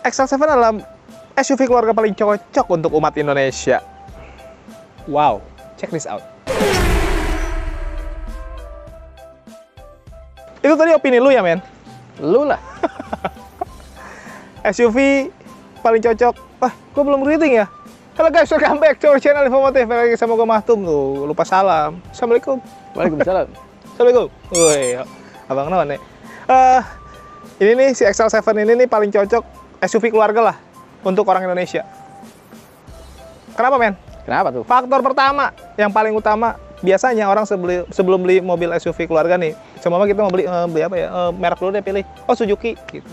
XL7 adalah SUV keluarga paling cocok untuk umat Indonesia. Wow, check this out. Itu tadi opini lu ya, men? Lu lah. SUV paling cocok. Wah, gua belum greeting ya. Halo guys, welcome back to our channel Infomotif. Balik lagi sama gua Mahtum tuh. Lupa salam. Assalamualaikum. Waalaikumsalam. Assalamualaikum. Woi, abang naon nih? Ini nih si XL7 ini nih paling cocok SUV keluarga lah untuk orang Indonesia. Kenapa, men? Kenapa tuh? Faktor pertama yang paling utama, biasanya orang sebelum beli mobil SUV keluarga nih, semua kita mau beli apa ya? Merek dulu deh pilih. Oh, Suzuki gitu.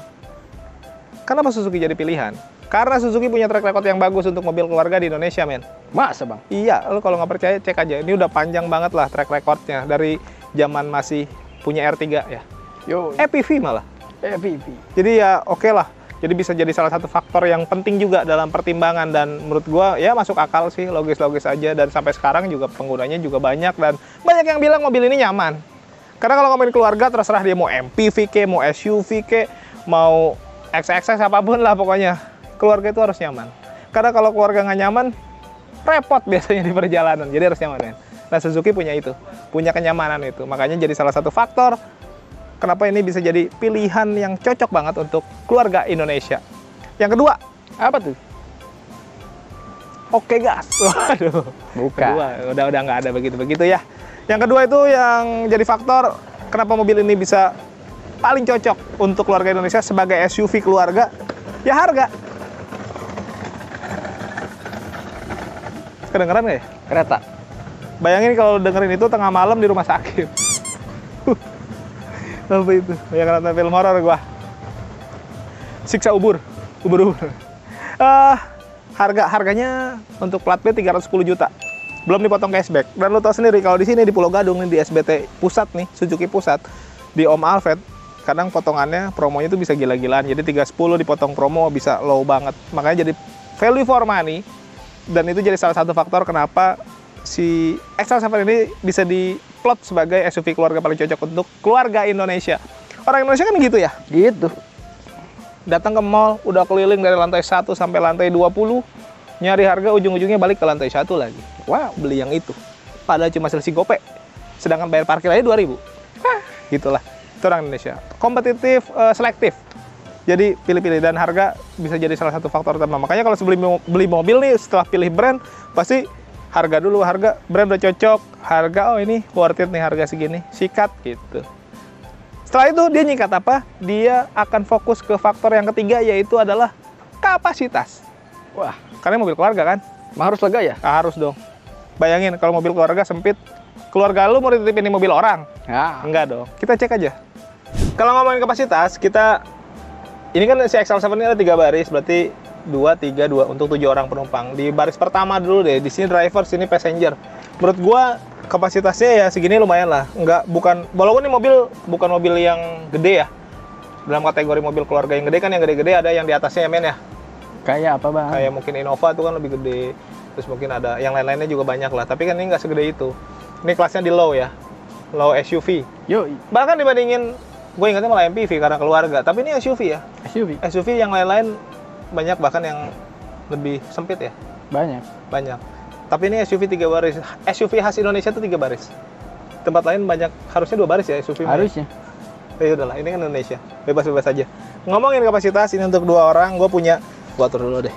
Kenapa Suzuki jadi pilihan? Karena Suzuki punya track record yang bagus untuk mobil keluarga di Indonesia, men. Masa, Bang? Iya, lu kalau nggak percaya cek aja. Ini udah panjang banget lah track recordnya dari zaman masih punya R3 ya. Yo, EPV malah. EPV. Jadi ya oke lah. Jadi bisa jadi salah satu faktor yang penting juga dalam pertimbangan, dan menurut gua ya masuk akal sih, logis-logis aja, dan sampai sekarang juga penggunanya juga banyak, dan banyak yang bilang mobil ini nyaman. Karena kalau ngomongin keluarga terserah dia mau MPV ke, mau SUV ke, mau XXX apapun lah pokoknya. Keluarga itu harus nyaman. Karena kalau keluarga nggak nyaman, repot biasanya di perjalanan. Jadi harus nyaman, men. Nah, Suzuki punya itu, punya kenyamanan itu. Makanya jadi salah satu faktor kenapa ini bisa jadi pilihan yang cocok banget untuk keluarga Indonesia. Yang kedua, Apa tuh? oke gas. Waduh, Bukan. kedua, udah nggak ada begitu ya. Yang kedua itu yang jadi faktor kenapa mobil ini bisa paling cocok untuk keluarga Indonesia sebagai SUV keluarga, ya harga. Kedengeran nggak ya? Kereta. Bayangin kalau dengerin itu tengah malam di rumah sakit. Apa itu? Bayangin nonton film horor gua. Siksa ubur. Harganya untuk plat B 310 juta. Belum dipotong cashback. Dan lo tau sendiri kalau di sini di Pulau Gadung nih, di SBT Pusat nih, Suzuki Pusat, di Om Alfred, kadang potongannya promonya itu bisa gila-gilaan. Jadi 310 dipotong promo bisa low banget. Makanya jadi value for money. Dan itu jadi salah satu faktor kenapa si XL7 ini bisa diplot sebagai SUV keluarga paling cocok untuk keluarga Indonesia. Orang Indonesia kan gitu ya? Gitu. Datang ke mall, udah keliling dari lantai 1 sampai lantai 20, nyari harga, ujung-ujungnya balik ke lantai 1 lagi. Wow, beli yang itu. Padahal cuma selisih gope. Sedangkan bayar parkir aja 2.000. Gitulah. Itu orang Indonesia. Kompetitif, selektif. Jadi pilih-pilih, dan harga bisa jadi salah satu faktor utama. Makanya kalau sebelum beli mobil nih, setelah pilih brand, pasti harga dulu, harga brand udah cocok, harga oh ini worth it nih harga segini, sikat gitu. Setelah itu dia nyikat apa? Dia akan fokus ke faktor yang ketiga, yaitu adalah kapasitas. Wah, Karena mobil keluarga kan? emang harus lega ya? Harus dong. Bayangin kalau mobil keluarga sempit, keluarga lu mau dititipin di mobil orang? Ya. Enggak dong. Kita cek aja. Kalau ngomongin kapasitas, ini kan si XL7 ini ada 3 baris, berarti 2, 3, 2 untuk 7 orang penumpang. Di baris pertama dulu deh, di sini driver, sini passenger. Menurut gua kapasitasnya ya segini lumayan lah. Walaupun ini mobil bukan mobil yang gede ya. Dalam kategori mobil keluarga yang gede kan, yang gede-gede ada yang di atasnya ya, men ya. Kayak apa, Bang? Kayak mungkin Innova tuh kan lebih gede. Terus mungkin ada yang lain-lainnya juga banyak lah. Tapi kan ini nggak segede itu. Ini kelasnya di low ya. Low SUV. Yo, Bahkan dibandingin, gue ingatnya malah MPV karena keluarga. Tapi ini SUV ya. SUV. SUV yang lain-lain banyak, bahkan yang lebih sempit ya. Banyak. Banyak. Tapi ini SUV 3 baris. SUV khas Indonesia tuh 3 baris. Tempat lain banyak, harusnya 2 baris ya SUV. Harusnya. Ya udahlah, ini kan Indonesia. Bebas-bebas aja. Ngomongin kapasitas, ini untuk 2 orang, gue atur dulu deh.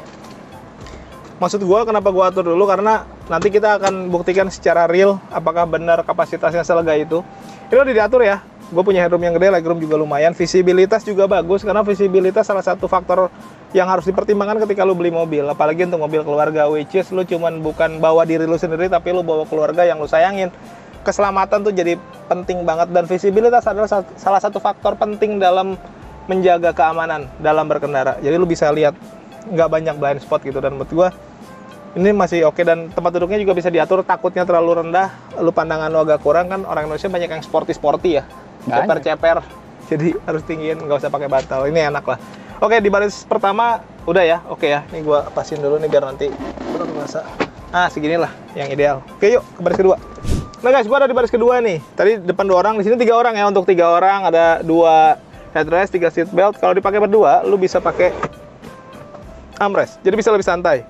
Maksud gue kenapa gue atur dulu, karena nanti kita akan buktikan secara real apakah benar kapasitasnya selega itu. Ini udah diatur ya. Gue punya headroom yang gede, legroom juga lumayan, visibilitas juga bagus, karena visibilitas salah satu faktor yang harus dipertimbangkan ketika lu beli mobil, apalagi untuk mobil keluarga, which is lu cuman bukan bawa diri lu sendiri, tapi lu bawa keluarga yang lu sayangin. Keselamatan tuh jadi penting banget, dan visibilitas adalah salah satu faktor penting dalam menjaga keamanan dalam berkendara. Jadi lu bisa lihat nggak banyak blind spot gitu, dan menurut gua ini masih oke, dan tempat duduknya juga bisa diatur, takutnya terlalu rendah, lu pandangan lu agak kurang kan, orang Indonesia banyak yang sporty ya. Ceper-ceper, jadi harus tinggiin, nggak usah pakai bantal. Ini enak lah. Oke, di baris pertama udah ya, oke ya. Ini gua pasin dulu nih biar nanti berasa. Seginilah yang ideal. Oke, yuk ke baris kedua. Nah guys, gua ada di baris kedua nih. Tadi depan 2 orang, di sini 3 orang ya. Untuk 3 orang ada 2 headrest, 3 seat belt. Kalau dipakai berdua, lu bisa pakai armrest. Jadi bisa lebih santai.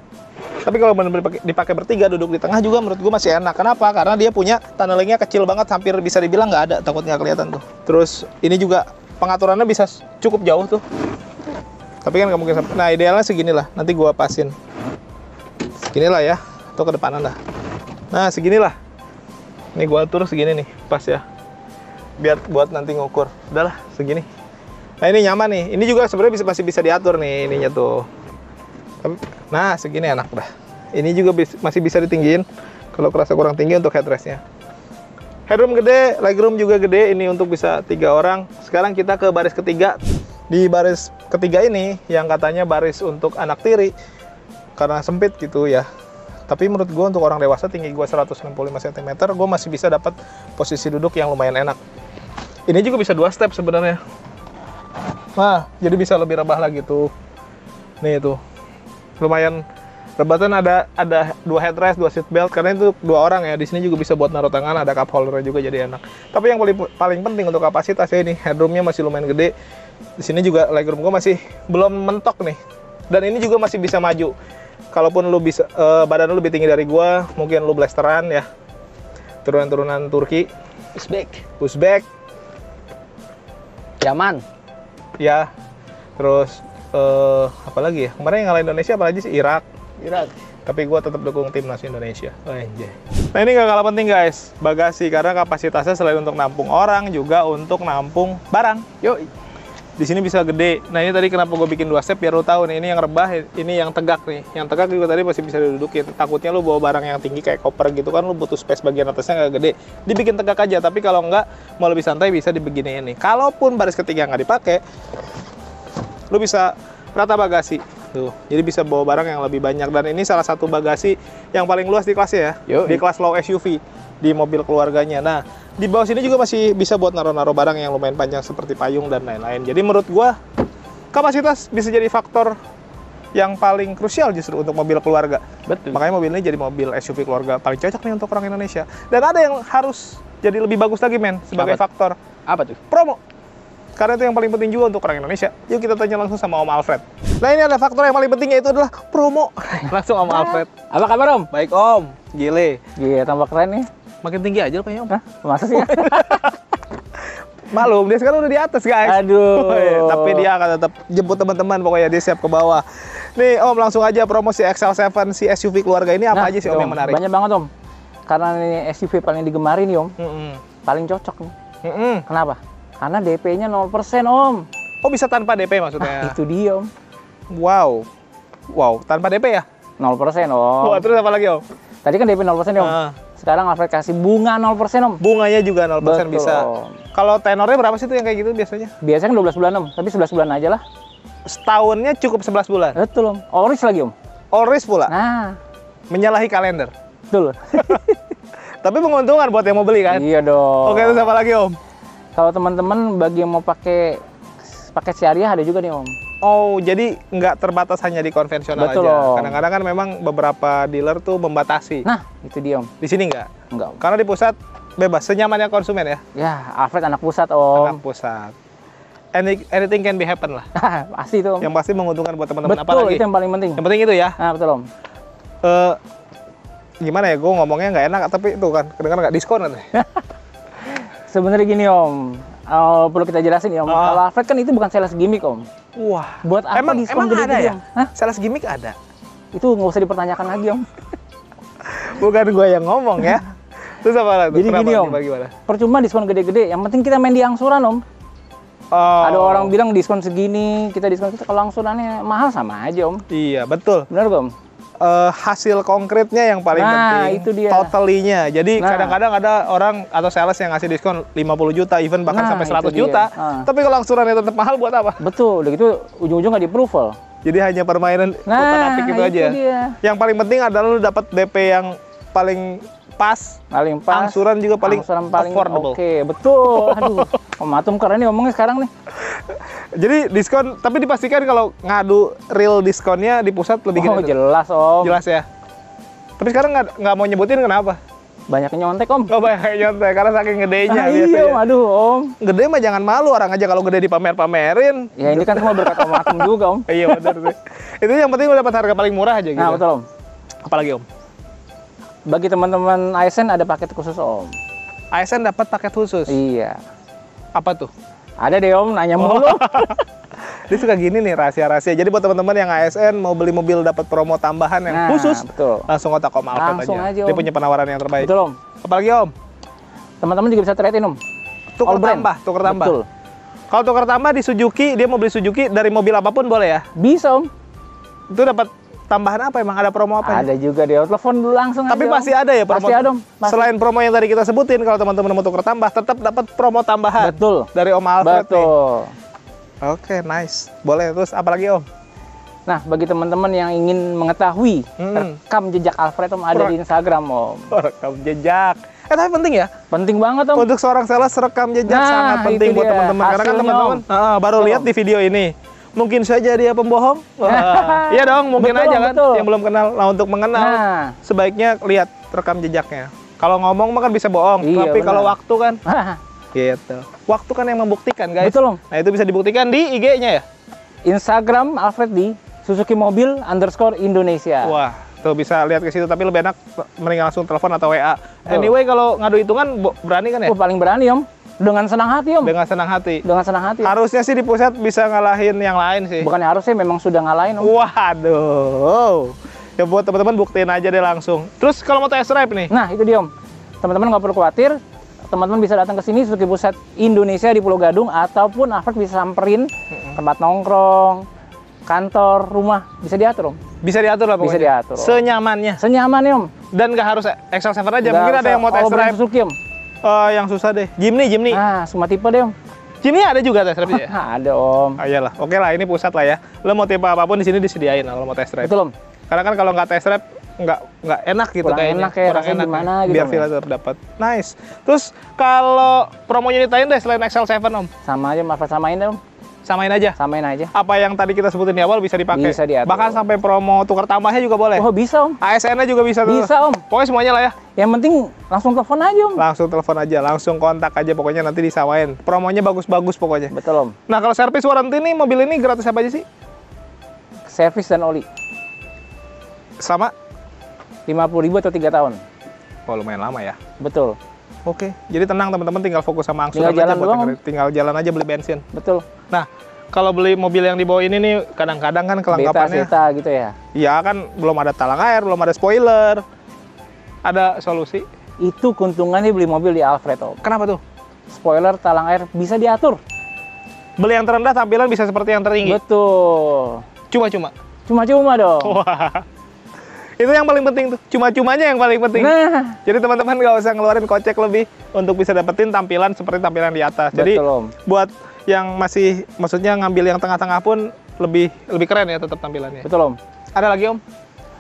Tapi kalau benar-benar dipakai bertiga duduk di tengah juga menurut gue masih enak. Kenapa? Karena dia punya tunnelingnya kecil banget, hampir bisa dibilang nggak ada, takut nggak kelihatan tuh. Terus ini juga pengaturannya bisa cukup jauh tuh. Tapi kan nggak mungkin sampai. Nah idealnya seginilah. Nanti gue pasin. Seginilah ya. Atau ke depanan lah. Nah seginilah. Ini gue atur segini nih, pas ya. Biar buat nanti ngukur. Udahlah segini. Nah ini nyaman nih. Ini juga sebenarnya masih bisa diatur nih ininya tuh. Nah segini enak dah. Ini juga masih bisa ditinggiin kalau kerasa kurang tinggi untuk headrestnya. Headroom gede, legroom juga gede. Ini untuk bisa 3 orang. Sekarang kita ke baris ketiga. Di baris ketiga ini yang katanya baris untuk anak tiri karena sempit gitu ya. Tapi menurut gue untuk orang dewasa tinggi gue 165 cm, gue masih bisa dapat posisi duduk yang lumayan enak. Ini juga bisa 2 step sebenarnya. Nah, jadi bisa lebih rebah lagi tuh. Nih tuh. Lumayan rebatan, ada 2 headrest, 2 seat belt karena itu 2 orang ya. Di sini juga bisa buat naruh tangan, ada cup holder juga jadi enak. Tapi yang paling penting untuk kapasitasnya ini, headroomnya masih lumayan gede. Di sini juga legroom gue masih belum mentok nih. Dan ini juga masih bisa maju. Kalaupun lu bisa badan lu lebih tinggi dari gue, mungkin lu blasteran ya. Turunan-turunan Turki, Uzbek, Yaman. ya. Terus apa lagi ya? Kemarin yang ngalahin Indonesia apalagi sih? Irak. Tapi gue tetap dukung timnas Indonesia. Anjay. Nah ini gak kalah penting guys, bagasi, karena kapasitasnya selain untuk nampung orang juga untuk nampung barang. Yuk. Di sini bisa gede. Nah ini tadi kenapa gue bikin 2 step biar lu tahu nih, ini yang rebah, ini yang tegak nih. Yang tegak juga tadi masih bisa didudukin. Takutnya lu bawa barang yang tinggi kayak koper gitu kan, lu butuh space bagian atasnya nggak gede. Dibikin tegak aja. Tapi kalau nggak mau lebih santai bisa dibeginiin nih. Kalaupun baris ketiga nggak dipakai, lu bisa rata bagasi. Tuh, jadi bisa bawa barang yang lebih banyak. Dan ini salah satu bagasi yang paling luas di kelasnya ya. Di kelas low SUV di mobil keluarganya. Nah, di bawah sini juga masih bisa buat naruh-naruh barang yang lumayan panjang seperti payung dan lain-lain. Jadi menurut gua kapasitas bisa jadi faktor yang paling krusial justru untuk mobil keluarga. Betul. Makanya mobil ini jadi mobil SUV keluarga paling cocok nih untuk orang Indonesia. Dan ada yang harus jadi lebih bagus lagi men sebagai faktor. Apa tuh? Promo. Karena itu yang paling penting juga untuk orang Indonesia. Yuk kita tanya langsung sama Om Alfred. Nah ini ada faktor yang paling penting, yaitu adalah promo. Langsung Om Alfred. Apa kabar Om? Baik Om. Gile. Iya, tambah keren nih. Makin tinggi aja kayaknya Om. Hah? Masa sih? Malum, dia sekarang udah di atas guys. Aduh. Tapi dia akan tetap jemput teman-teman, pokoknya dia siap ke bawah. Nih Om, langsung aja promosi XL7 si SUV keluarga ini apa aja sih Om yang menarik? Banyak banget Om. Karena ini SUV paling digemari nih Om. Paling cocok nih. Kenapa? Karena DP-nya 0% Om. Oh bisa tanpa DP maksudnya? Itu dia Om. Wow. Wow, tanpa DP ya? 0% Om. Wah, terus apa lagi Om? Tadi kan DP 0% Om. Sekarang Alfred kasih bunga 0% Om. Bunganya juga 0% Betul, bisa. Om. Kalau tenornya berapa sih tuh yang kayak gitu biasanya? Biasanya 12 bulan Om, tapi 11 bulan aja lah. Setahunnya cukup 11 bulan. Betul Om. Oris lagi Om. All risk pula. Nah, Menyalahi kalender. betul. Tapi menguntungkan buat yang mau beli kan? Iya dong. Oke, terus apa lagi Om? Kalau teman-teman bagi yang mau pakai paket syariah ada juga nih Om. Oh, jadi nggak terbatas hanya di konvensional Betul, aja. Om. Kadang-kadang kan memang beberapa dealer tuh membatasi. Nah, itu dia Om. Di sini nggak? Enggak Om. Karena di pusat bebas, senyamannya konsumen ya. Ya, Alfred anak pusat Om. Anak pusat. Anything can be happen lah. Pasti itu Om. Yang pasti menguntungkan buat teman-teman. Betul, Apalagi? itu yang paling penting. Yang penting itu ya. Nah, betul Om. Gimana ya, gue ngomongnya nggak enak, tapi itu kan kedengeran nggak diskon kan? Sebenarnya gini Om, perlu kita jelasin ya Om. Kalau Alfred kan itu bukan sales gimmick Om. Wah, Buat apa emang diskon ada gede-gede, ya? Om? Hah? Sales gimmick ada. Itu nggak usah dipertanyakan lagi Om. Bukan gue yang ngomong ya. Terus apa lagi? Jadi gini Om, Gimana? percuma diskon gede-gede, yang penting kita main di angsuran Om. Oh, Ada orang bilang diskon segini, kita diskon kita, kalau angsurannya mahal sama aja Om. iya, betul. Benar gak Om? Hasil konkretnya yang paling Nah, penting. itu dia. Totalinya. Jadi Nah. kadang-kadang ada orang atau sales yang ngasih diskon 50 juta, even bahkan Nah, sampai 100 itu dia. juta. Nah. Tapi kalau angsurannya tetap mahal buat apa? Betul, udah gitu ujung-ujung nggak di-approval. Jadi hanya permainan Nah, otak-atik gitu itu aja. dia. Yang paling penting adalah lu dapat DP yang paling pas, Paling pas. angsuran juga paling angsuran paling affordable. Oke, betul. Aduh, Om Atum keren nih ngomongnya sekarang nih. Jadi diskon, tapi dipastikan kalau ngadu real diskonnya di pusat lebih Oh, gede tuh. jelas Om. Jelas ya. Tapi sekarang nggak mau nyebutin kenapa? Banyak nyontek Om. Oh, banyak nyontek karena saking gedenya Iya biasanya. Om, aduh Om. Gede mah jangan malu, orang aja kalau gede dipamer-pamerin. Ya ini kan semua berkat Om Atom juga Om. Iya benar sih. Itu yang penting lu dapat harga paling murah aja gitu. Nah betul Om. Apalagi Om? Bagi teman-teman ASN ada paket khusus Om. ASN dapat paket khusus. Iya. Apa tuh? Ada deh Om, nanya mulu. Dia suka gini nih rahasia-rahasia. Jadi buat teman-teman yang ASN mau beli mobil dapat promo tambahan yang khusus, betul. langsung kontak Om Alfred Langsung aja, Dia Om. punya penawaran yang terbaik. Betul Om. Apalagi Om? Teman-teman juga bisa trade-in Om. Tukar All brand. tambah, tukar tambah. Betul. Kalau tukar tambah di Suzuki, dia mau beli Suzuki dari mobil apapun boleh ya? Bisa Om. Itu dapat tambahan apa? Emang ada promo apa? Ada juga deh. Telepon dulu langsung Tapi aja, pasti Om. ada ya promo. Pasti ada Om. Pasti. Selain promo yang tadi kita sebutin, kalau teman-teman mau tukar tambah, tetap dapat promo tambahan. Betul. Dari Om Alfred nih. Betul. Oke, nice. Boleh. Terus apalagi Om? Nah, bagi teman-teman yang ingin mengetahui rekam jejak Alfred Om ada di Instagram Om. Rekam jejak. Tapi penting ya? Penting banget Om. Untuk seorang sales rekam jejak Nah, sangat penting itu buat dia. teman-teman. Karena kan Hasilnya, teman-teman baru Betul, lihat Om. di video ini. Mungkin saja dia pembohong. Wah, iya dong, mungkin Betul, aja Om, kan. betul. Yang belum kenal. Nah, untuk mengenal, Nah. sebaiknya lihat rekam jejaknya. Kalau ngomong mah kan bisa bohong. Iya, Tapi benar. kalau waktu kan, Hah, gitu. Waktu kan yang membuktikan, guys. Betul, Om. Nah, itu bisa dibuktikan di IG-nya ya? Instagram Alfred di Suzuki Mobil _Indonesia. Wah, tuh bisa lihat ke situ. Tapi lebih enak mending langsung telepon atau WA. Anyway, kalau ngadu hitungan berani kan ya? Oh, paling berani Om. Dengan senang hati Om. Dengan senang hati. Dengan senang hati. Harusnya sih di pusat bisa ngalahin yang lain sih. Bukannya harusnya memang sudah ngalahin Om. Waduh. Ya buat teman-teman buktiin aja deh langsung. Terus kalau mau test drive nih? Nah, itu dia Om. Teman-teman nggak perlu khawatir. Teman-teman bisa datang ke sini Suzuki Pusat Indonesia di Pulau Gadung ataupun Alfred bisa samperin tempat nongkrong, kantor, rumah, bisa diatur Om. Bisa diatur lah pokoknya. Bisa diatur, Om. Senyamannya. Senyamannya Om. Dan nggak harus XL7 aja. Nggak Mungkin ada usah yang mau test all brand drive Suzuki Om. yang susah deh. Jimny. Nah, semua tipe deh Om. Jimny ada juga test drive ya? Ada Om. Oh iyalah. Oke lah, ini pusat lah ya. Lo mau tipe apapun di sini disediain lah kalau mau test drive. Betul Om. Karena kan kalau nggak test drive nggak enak gitu Kurang kayaknya. enak ya, rasanya gimana gitu, Biar Om, feel tetap dapat. Nice. Terus kalau promonya ditain deh selain XL7 Om. Sama aja Alfred samain deh Om. Samain aja. Samain aja. Apa yang tadi kita sebutin di awal bisa dipakai. Bisa diatur. Bahkan sampai promo tukar tambahnya juga boleh. Oh, bisa Om. ASN-nya juga bisa tuh. Bisa Om. Pokoknya semuanya lah ya. Yang penting langsung telepon aja Om. Langsung telepon aja, langsung kontak aja pokoknya nanti disamain. Promonya bagus-bagus pokoknya. Betul Om. Nah, kalau servis warranty nih mobil ini gratis apa aja sih? Servis dan oli. Selama 50.000 atau 3 tahun. oh lumayan lama ya. Betul. Oke. Jadi tenang teman-teman, tinggal fokus sama angsuran Tinggal jalan aja buat doang, dengerin. Tinggal jalan aja beli bensin. Betul. Nah, kalau beli mobil yang di bawah ini nih kadang-kadang kan kelengkapannya Beta gitu ya. ya kan belum ada talang air, belum ada spoiler. Ada solusi? Itu keuntungannya beli mobil di Alfred Om. Kenapa tuh? Spoiler, talang air bisa diatur. Beli yang terendah tampilan bisa seperti yang tertinggi. Betul. Cuma-cuma. Cuma-cuma dong. Wah. Itu yang paling penting tuh. Cuma-cumanya yang paling penting. Nah, Jadi teman-teman nggak usah ngeluarin kocek lebih untuk bisa dapetin tampilan seperti tampilan di atas. Jadi betul Om. buat yang masih maksudnya ngambil yang tengah-tengah pun lebih keren ya tetap tampilannya. Betul Om. Ada lagi Om?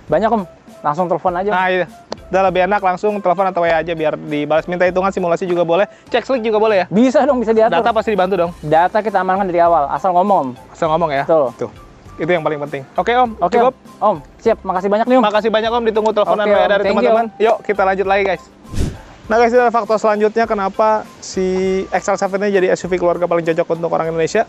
Banyak Om. Langsung telepon aja. Nah, iya. Udah lebih enak langsung telepon atau WA aja biar dibalas. Minta hitungan simulasi juga boleh. Cek slick juga boleh ya? Bisa dong, bisa diatur. Data pasti dibantu dong. Data kita amankan dari awal, asal ngomong Om. Asal ngomong ya. Betul. Tuh. Itu yang paling penting. Oke Om, Oke cukup. Om. Siap. Makasih banyak nih Om. Makasih banyak Om, ditunggu teleponan Oke, WA Om. dari Thank you, teman-teman. Yuk kita lanjut lagi guys. Nah guys, ini adalah faktor selanjutnya kenapa si XL7 ini jadi SUV keluarga paling cocok untuk orang Indonesia.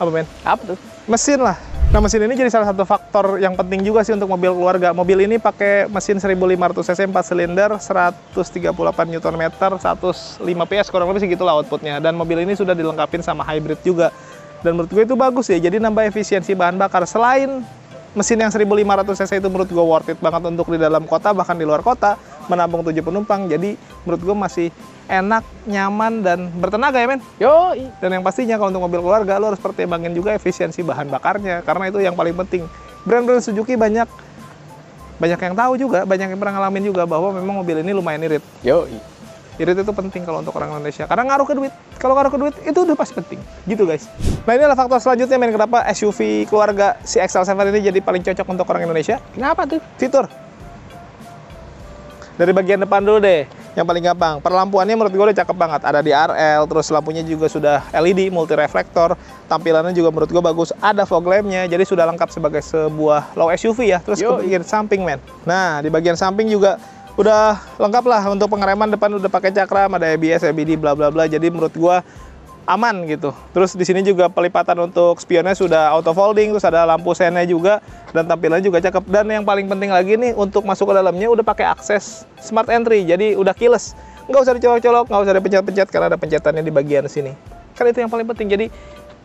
Apa men? Apa tuh? Mesin lah. Nah mesin ini jadi salah satu faktor yang penting juga sih untuk mobil keluarga. Mobil ini pakai mesin 1500 cc 4 silinder, 138 Nm, 105 PS kurang lebih segitulah outputnya. Dan mobil ini sudah dilengkapi sama hybrid juga. Dan menurut gue itu bagus ya, jadi nambah efisiensi bahan bakar. Selain mesin yang 1500 cc itu menurut gue worth it banget untuk di dalam kota, bahkan di luar kota, menampung 7 penumpang. Jadi menurut gue masih enak, nyaman, dan bertenaga ya men. Yoi. Dan yang pastinya kalau untuk mobil keluarga, lo harus pertimbangin juga efisiensi bahan bakarnya. Karena itu yang paling penting. Brand-brand Suzuki banyak yang tahu juga, banyak yang pernah ngalamin juga bahwa memang mobil ini lumayan irit. Yoi. Irit itu penting kalau untuk orang Indonesia. Karena ngaruh ke duit. Kalau ngaruh ke duit, itu udah pasti penting. Gitu guys. Nah ini adalah faktor selanjutnya men, kenapa SUV keluarga si XL7 ini jadi paling cocok untuk orang Indonesia. Kenapa tuh? Fitur. Dari bagian depan dulu deh, yang paling gampang. Perlampuannya menurut gue udah cakep banget. Ada DRL, terus lampunya juga sudah LED, multi reflektor. Tampilannya juga menurut gue bagus. Ada fog lamp-nya, jadi sudah lengkap sebagai sebuah low SUV ya. Terus ke bagian samping men. Nah, di bagian samping juga udah lengkap lah. Untuk pengereman depan udah pakai cakram, ada ABS, ABD, bla bla bla. Jadi menurut gua aman gitu. Terus di sini juga pelipatan untuk spionnya sudah auto folding, terus ada lampu sennya juga, dan tampilannya juga cakep. Dan yang paling penting lagi nih, untuk masuk ke dalamnya udah pakai akses smart entry, jadi udah keyless. Nggak usah dicolok-colok, nggak usah dipencet-pencet karena ada pencetannya di bagian sini. Kan itu yang paling penting. Jadi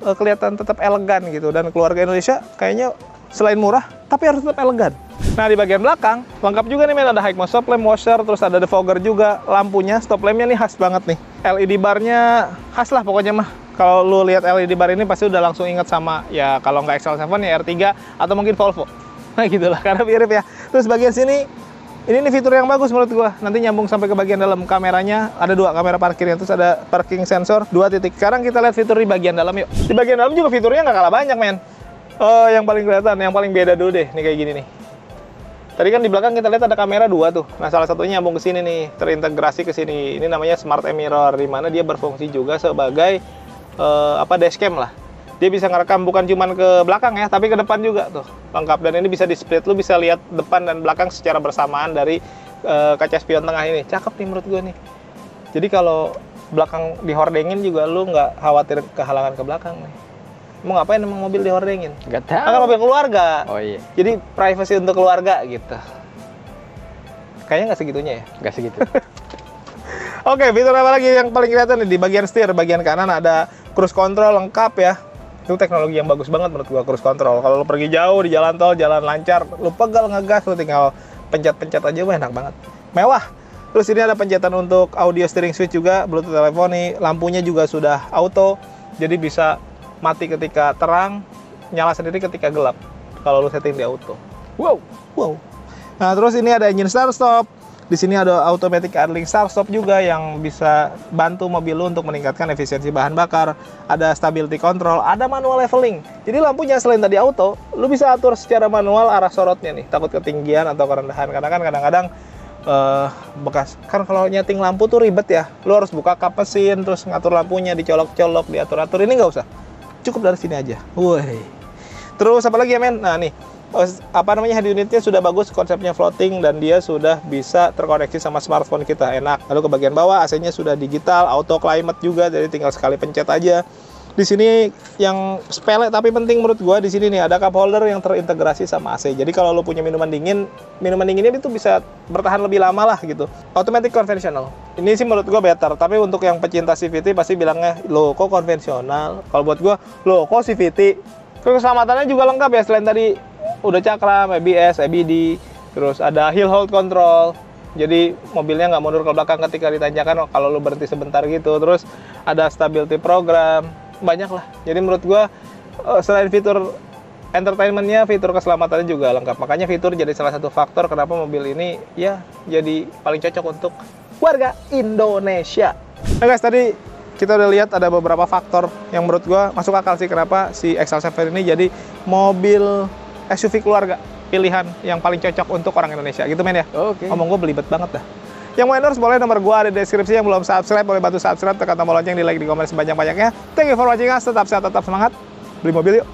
kelihatan tetap elegan gitu. Dan keluarga Indonesia kayaknya selain murah, tapi harus tetap elegan. Nah, di bagian belakang lengkap juga nih men, ada high stop lamp washer, terus ada defogger juga. Lampunya, stop lampnya nih khas banget nih. LED barnya khas lah pokoknya mah. Kalau lu lihat LED bar ini pasti udah langsung inget sama, ya kalau nggak XL7 ya R3 atau mungkin Volvo. Nah gitulah, karena mirip ya. Terus bagian sini, ini nih fitur yang bagus menurut gua. Nanti nyambung sampai ke bagian dalam. Kameranya ada 2 kamera parkirnya, terus ada parking sensor 2 titik. Sekarang kita lihat fitur di bagian dalam yuk. Di bagian dalam juga fiturnya nggak kalah banyak men. Yang paling kelihatan, yang paling beda dulu deh, nih kayak gini nih. Tadi kan di belakang kita lihat ada kamera 2 tuh. Nah, salah satunya nyambung ke sini nih, terintegrasi ke sini. Ini namanya Smart Mirror, di mana dia berfungsi juga sebagai dashcam lah. Dia bisa ngerekam bukan cuman ke belakang ya, tapi ke depan juga tuh. Lengkap, dan ini bisa di split, lu bisa lihat depan dan belakang secara bersamaan dari kaca spion tengah ini. Cakep nih menurut gue nih. Jadi kalau belakang dihordengin juga lu nggak khawatir kehalangan ke belakang nih. Mau ngapain emang mobil dihordengin? Nggak tahu. Kan mobil keluarga. Oh iya. Jadi privacy untuk keluarga gitu. Kayaknya nggak segitunya ya? Nggak segitu. Oke, fitur apa lagi yang paling kelihatan nih? Di bagian setir, bagian kanan ada cruise control lengkap ya. Itu teknologi yang bagus banget menurut gua, cruise control. Kalau lu pergi jauh di jalan tol, jalan lancar, lu pegal ngegas, lu tinggal pencet-pencet aja, wah enak banget. Mewah. Terus ini ada pencetan untuk audio steering switch juga, Bluetooth teleponi, lampunya juga sudah auto. Jadi bisa mati ketika terang, nyala sendiri ketika gelap. Kalau lu setting di auto. Wow. Nah, terus ini ada engine start stop. Di sini ada automatic idling start stop juga yang bisa bantu mobil lu untuk meningkatkan efisiensi bahan bakar. Ada stability control, ada manual leveling. Jadi lampunya selain tadi auto, lu bisa atur secara manual arah sorotnya nih, takut ketinggian atau kerendahan. Karena kan kadang-kadang bekas kan kalau nyeting lampu tuh ribet ya. Lu harus buka kap mesin, terus ngatur lampunya, dicolok-colok, diatur-atur. Ini nggak usah. Cukup dari sini aja. Woi. Terus apa lagi ya men? Nah nih, head unitnya sudah bagus, konsepnya floating, dan dia sudah bisa terkoneksi sama smartphone kita, enak. Lalu ke bagian bawah AC-nya sudah digital, auto climate juga, jadi tinggal sekali pencet aja. Di sini yang sepele tapi penting menurut gua, di sini nih ada cup holder yang terintegrasi sama AC. Jadi kalau lo punya minuman dinginnya itu bisa bertahan lebih lama lah gitu. Automatic conventional. Ini sih menurut gua better, tapi untuk yang pecinta CVT pasti bilangnya, "Loh, kok konvensional?" Kalau buat gua, "Loh, kok CVT?" Keselamatannya juga lengkap ya, selain tadi udah cakram, ABS, ABD, terus ada hill hold control. Jadi mobilnya nggak mundur ke belakang ketika ditanjakan kalau lu berhenti sebentar gitu. Terus ada stability program, banyak lah. Jadi menurut gua selain fitur entertainmentnya, fitur keselamatannya juga lengkap. Makanya fitur jadi salah satu faktor kenapa mobil ini ya jadi paling cocok untuk warga Indonesia. Nah guys, tadi kita udah lihat ada beberapa faktor yang menurut gua masuk akal sih kenapa si XL7 ini jadi mobil SUV keluarga pilihan yang paling cocok untuk orang Indonesia gitu men ya. Oke. Ngomong gue belibet banget dah. Yang mau endorse boleh, nomor gue ada di deskripsi. Yang belum subscribe boleh bantu subscribe, tekan tombol lonceng, di like, di komen sebanyak-banyaknya. Thank you for watching us, tetap sehat, tetap semangat, beli mobil yuk.